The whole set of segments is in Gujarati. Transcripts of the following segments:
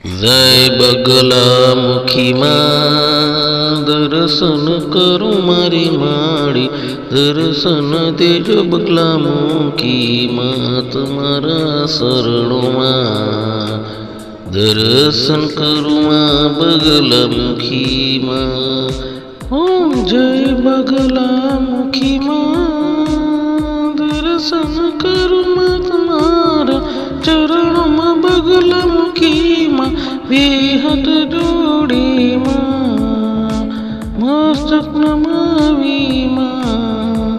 જય બગલામુખી માં દર્શન કરું મારી માળી, દર્શન દેજો બગલામુખી માં તમારા શરણોમાં, દર્શન કરું માં બગલામુખી માં. ઓમ જય બગલામુખી માં દર્શન કરું માં તમારા ચરણોમાં, બગલામુખી માં બે હાથ જોડી માં મસ્તક નમાવી માં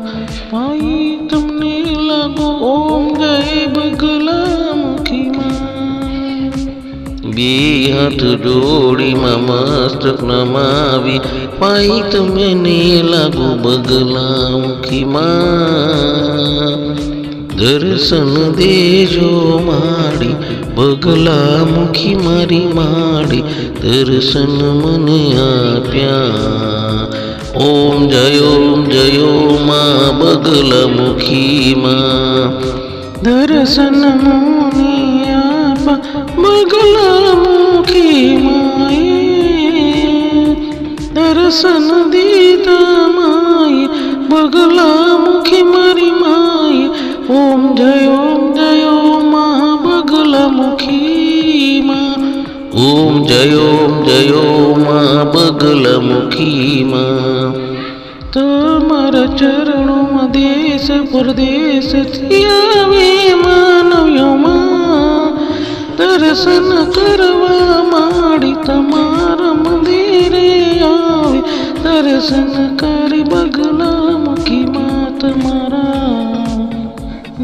પાઈ તમને લાગો. ઓમ જય બગલામુખી માં બે હાથ જોડીમાં મસ્તક નમાવી પાઈ તમને લાગો બગલામુખી માં. દર્શન દેજો માડી બગલામુખી મારી માડી, દર્શન મને આપ્યા. ઓમ જયો માં બગલામુખી માં દર્શન મને આપ્યા બગલામુખી માએ, દર્શન દીધા માએ બગલામુખી મારી માએ. ઓમ જયો માં બગલામુખી માં, ઓમ જયો માં બગલામુખી માં. તમારા ચરણોમાં દેશ પરદેશથી આવે માનવ્યો માં, દર્શન કરવા માડી તમારા મંદિરે આવે, દર્શન કરી બગલામુખી માં તમારા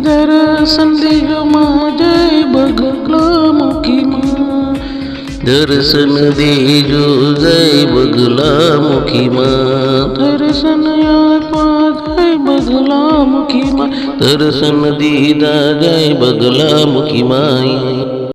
દર્શન દેજો માં. જય બગલામુખી માં દર્શન દેજો, જય બગલામુખી માં દર્શન આપ્યા, જય બગલામુખી માં દર્શન દીધા, જય બગલામુખી માં.